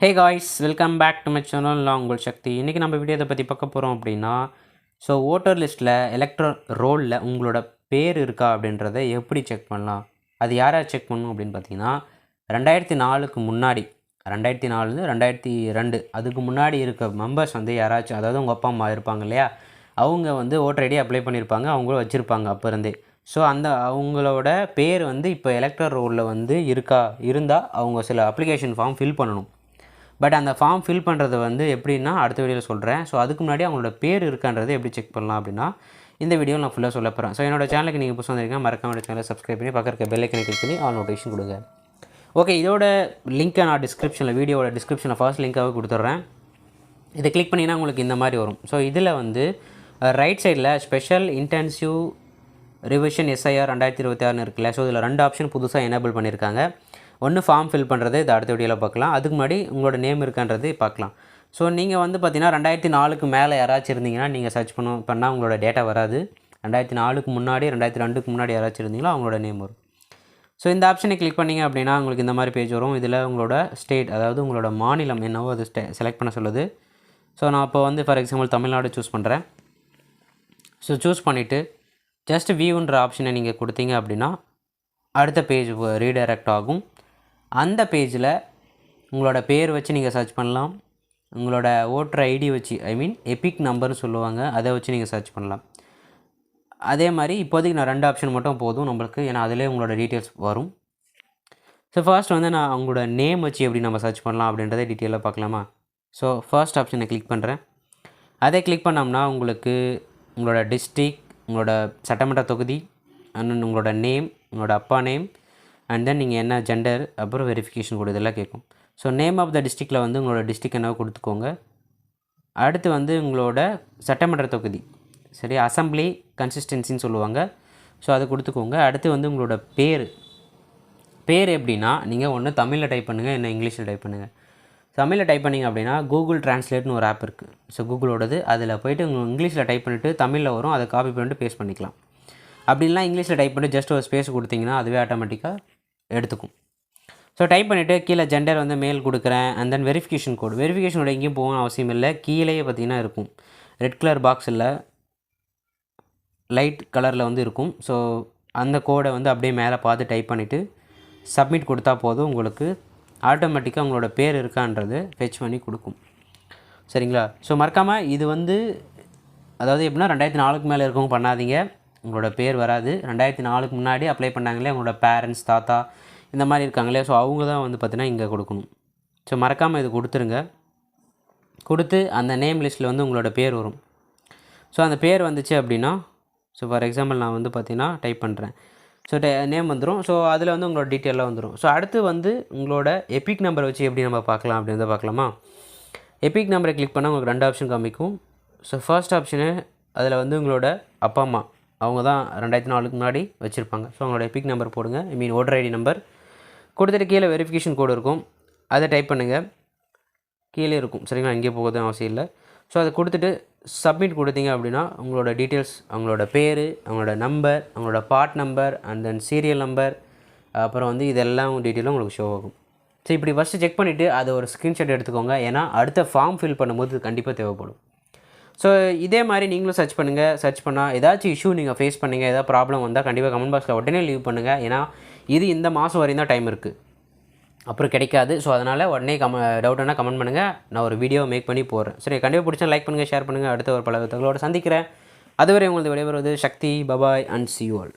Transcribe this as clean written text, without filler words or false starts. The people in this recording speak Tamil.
Hey guys, welcome back to my channel. நான் உங்கள் சக்தி. இன்றைக்கி நம்ம வீடியோ இதை பற்றி பார்க்க போகிறோம் அப்படின்னா, ஸோ ஓட்டர் லிஸ்ட்டில் எலக்ட்ரல் ரோலில் உங்களோட பேர் இருக்கா அப்படின்றத எப்படி செக் பண்ணலாம், அது யார் செக் பண்ணணும் அப்படின்னு பார்த்தீங்கன்னா, 2004க்கு முன்னாடி 2004 2002 அதுக்கு முன்னாடி இருக்க மெம்பர்ஸ் வந்து யாராச்சும், அதாவது உங்கள் அப்பா அம்மா இருப்பாங்க இல்லையா, அவங்க வந்து ஓட்டர் ஐடி அப்ளை பண்ணியிருப்பாங்க, அவங்களும் வச்சுருப்பாங்க அப்போ இருந்தே. ஸோ அந்த அவங்களோட பேர் வந்து இப்போ எலக்ட்ரல் ரோலில் வந்து இருந்தால் அவங்க சில அப்ளிகேஷன் ஃபார்ம் ஃபில் பண்ணணும். பட் அந்த ஃபார்ம் ஃபில் பண்ணுறது வந்து எப்படின்னா அடுத்த வீடியோவில் சொல்கிறேன். ஸோ அதுக்கு முன்னாடி அவங்களோட பேர் இருக்கான்றது எப்படி செக் பண்ணலாம் அப்படின்னா இந்த வீடியோவில் நான் ஃபுல்லாக சொல்ல போகிறேன். ஸோ என்னோட சேனலுக்கு நீங்கள் புதுசாக வந்திருக்கீங்க, மறக்காம சேனலை சப்ஸ்கிரைப் பண்ணி பக்கத்துக்கு பெல் ஐக்கனை கிளிக் பண்ணி ஆல் நோட்டிஃபிகேஷன் கொடுங்க. ஓகே, இதோட லிங்க்கை நான் வீடியோவோட டிஸ்கிரிப்ஷனில் ஃபர்ஸ்ட் லிங்காகவே கொடுத்துட்றேன். இதை கிளிக் பண்ணிங்கன்னா உங்களுக்கு இந்த மாதிரி வரும். ஸோ இதில் வந்து ரைட் சைடில் ஸ்பெஷல் இன்டென்சிவ் ரிவிஷன் எஸ்ஐஆர் 2026 இருக்குல்ல. ஸோ இதில் 2 ஆப்ஷன் புதுசாக எனேபிள் பண்ணியிருக்காங்க. ஒன்று ஃபார்ம் ஃபில் பண்ணுறது, இது அடுத்த வீடியோவில் பார்க்கலாம். அதுக்கு முன்னாடி உங்களோட நேம் இருக்கான்றது பார்க்கலாம். ஸோ நீங்கள் வந்து பார்த்தீங்கன்னா 2004க்கு மேலே யாராச்சும் இருந்தீங்கன்னா நீங்கள் சர்ச் பண்ணால் உங்களோட டேட்டா வராது. 2004க்கு முன்னாடி 2002க்கு முன்னாடி யாராச்சும் இருந்தீங்களோ அவங்களோட நேம் வரும். ஸோ இந்த ஆப்ஷனை கிளிக் பண்ணிங்க அப்படின்னா உங்களுக்கு இந்த மாதிரி பேஜ் வரும். இதில் உங்களோட ஸ்டேட், அதாவது உங்களோட மாநிலம் என்னவோ அது செலக்ட் பண்ண சொல்லுது. ஸோ நான் இப்போ வந்து ஃபார் எக்ஸாம்பிள் தமிழ்நாடு சூஸ் பண்ணுறேன். ஸோ சூஸ் பண்ணிவிட்டு ஜஸ்ட் வியூன்ற ஆப்ஷனை நீங்கள் கொடுத்தீங்க அப்படின்னா அடுத்த பேஜ் ரீடைரக்ட் ஆகும். அந்த பேஜில் உங்களோட பேர் வச்சு நீங்கள் சர்ச் பண்ணலாம். உங்களோட ஓட்டர் ஐடி வச்சு, எபிக் நம்பர்னு சொல்லுவாங்க, அதை வச்சு நீங்கள் சர்ச் பண்ணலாம். அதே மாதிரி இப்போதைக்கு நான் 2 ஆப்ஷன் மட்டும் போதும் நம்மளுக்கு, ஏன்னா அதிலே உங்களோட டீட்டெயில்ஸ் வரும். ஸோ ஃபர்ஸ்ட் வந்து நான் உங்களோட நேம் வச்சு எப்படி நம்ம சர்ச் பண்ணலாம் அப்படின்றத டீட்டெயிலாக பார்க்கலாமா. ஸோ ஃபர்ஸ்ட் ஆப்ஷனை கிளிக் பண்ணுறேன். அதை கிளிக் பண்ணோம்னா உங்களுக்கு உங்களோட டிஸ்ட்ரிக்ட், உங்களோட சட்டமன்ற தொகுதி, அண்ட் உங்களோட நேம், உங்களோட அப்பா நேம், அண்ட் தென் நீங்கள் என்ன ஜெண்டர், அப்புறம் வெரிஃபிகேஷன் கோடு இதெல்லாம் கேட்கும். ஸோ நேம் ஆஃப் த டிஸ்ட்ரிக்டில் வந்து உங்களோட டிஸ்ட்ரிக்ட் என்ன கொடுத்துக்கோங்க. அடுத்து வந்து உங்களோட சட்டமன்ற தொகுதி, சரி, அசம்பிளி கன்சிஸ்டன்சின்னு சொல்லுவாங்க. ஸோ அதை கொடுத்துக்கோங்க. அடுத்து வந்து உங்களோட பேர் எப்படின்னா நீங்கள் ஒன்று தமிழில் டைப் பண்ணுங்கள், இல்லை இங்கிலீஷில் டைப் பண்ணுங்கள். தமிழில் டைப் பண்ணிங்க அப்படின்னா கூகுள் டிரான்ஸ்லேட்னு ஒரு ஆப் இருக்குது. ஸோ கூகுளோடது, அதில் போய்ட்டு உங்கள் இங்கிலீஷில் டைப் பண்ணிவிட்டு தமிழில் வரும், அதை காப்பி பண்ணிட்டு பேஸ்ட் பண்ணிக்கலாம். அப்படின்லாம் இங்கிலீஷில் டைப் பண்ணிட்டு ஜஸ்ட் ஒரு ஸ்பேஸ் கொடுத்தீங்கன்னா அதுவே ஆட்டோமேட்டிக்காக எடுத்துக்கும். ஸோ டைப் பண்ணிவிட்டு கீழே ஜெண்டர் வந்து மேல் கொடுக்குறேன். அண்ட் தென் வெரிஃபிகேஷன் கோடு எங்கேயும் போகணும் அவசியம் இல்லை, கீழேயே பார்த்திங்கன்னா இருக்கும். ரெட் கலர் பாக்ஸில் லைட் கலரில் வந்து இருக்கும். ஸோ அந்த கோடை வந்து அப்படியே மேலே பார்த்து டைப் பண்ணிவிட்டு சப்மிட் கொடுத்தா போதும், உங்களுக்கு ஆட்டோமேட்டிக்காக உங்களோட பேர் இருக்கான்றது ஃபெச் பண்ணி கொடுக்கும். சரிங்களா. ஸோ மறக்காமல் இது வந்து, அதாவது எப்படின்னா 2004க்கு மேலே இருக்கவங்க பண்ணாதீங்க, உங்களோட பேர் வராது. 2004க்கு முன்னாடி அப்ளை பண்ணாங்களே உங்களோட பேரண்ட்ஸ், தாத்தா இந்த மாதிரி இருக்காங்களே, ஸோ அவங்க தான் வந்து பார்த்திங்கன்னா இங்கே கொடுக்கணும். ஸோ மறக்காமல் இது கொடுத்துருங்க. கொடுத்து அந்த நேம் லிஸ்ட்டில் வந்து உங்களோட பேர் வரும். ஸோ அந்த பேர் வந்துச்சு அப்படின்னா, ஸோ ஃபார் எக்ஸாம்பிள் நான் வந்து பார்த்திங்கன்னா டைப் பண்ணுறேன். ஸோ நேம் வந்துடும். ஸோ அதில் வந்து உங்களோட டீட்டெயிலாக வந்துடும். ஸோ அடுத்து வந்து உங்களோட எபிக் நம்பரை வச்சு எப்படி நம்ம பார்க்கலாம் அப்படின்னு பார்க்கலாமா. எபிக் நம்பரை கிளிக் பண்ணால் உங்களுக்கு 2 ஆப்ஷன் காமிக்கும். ஸோ ஃபர்ஸ்ட் ஆப்ஷனு, அதில் வந்து உங்களோட அப்பா அம்மா அவங்க தான் 2004க்கு முன்னாடி வச்சுருப்பாங்க. ஸோ அவங்களோட எபிக் நம்பர் போடுங்க, ஓட்டர் ஐடி நம்பர் கொடுத்துட்டு கீழே வெரிஃபிகேஷன் கோடு இருக்கும், அதை டைப் பண்ணுங்கள். கீழே இருக்கும், சரிங்களா, இங்கே போகுதுன்னு அவசியம் இல்லை. ஸோ அதை கொடுத்துட்டு சப்மிட் கொடுத்தீங்க அப்படின்னா உங்களோட டீட்டெயில்ஸ், அவங்களோட பேர், அவங்களோட நம்பர், அவங்களோட part number, and then serial number, அப்புறம் வந்து இதெல்லாம் டீட்டெயிலும் உங்களுக்கு ஷோ ஆகும். ஸோ இப்படி ஃபஸ்ட்டு செக் பண்ணிவிட்டு அதை ஒரு ஸ்க்ரீன்ஷாட் எடுத்துக்கோங்க, ஏன்னா அடுத்த ஃபார்ம் ஃபில் பண்ணும்போது கண்டிப்பாக தேவைப்படும். ஸோ இதே மாதிரி நீங்களும் சர்ச் பண்ணுங்கள். சர்ச் பண்ணால் ஏதாச்சும் இஷ்யூ நீங்கள் ஃபேஸ் பண்ணுங்கள், ஏதாவது ப்ராப்ளம் வந்தால் கண்டிப்பாக கமெண்ட் பாக்ஸில் உடனே லீவ் பண்ணுங்கள். ஏன்னா இது இந்த மாதம் வரையும் தான் டைம் இருக்குது, அப்புறம் கிடைக்காது. ஸோ அதனால் உடனே டவுட்னா கமெண்ட் பண்ணுங்கள், நான் ஒரு வீடியோ மேக் பண்ணி போடுறேன். சரி, கண்டிப்பாக பிடிச்சா லைக் பண்ணுங்கள், ஷேர் பண்ணுங்கள். அடுத்த ஒரு பல தகவலோடு சந்திக்கிறேன். அதுவரை உங்களுக்கு விடைபெறுவது Shakti. Bye bye and see you all.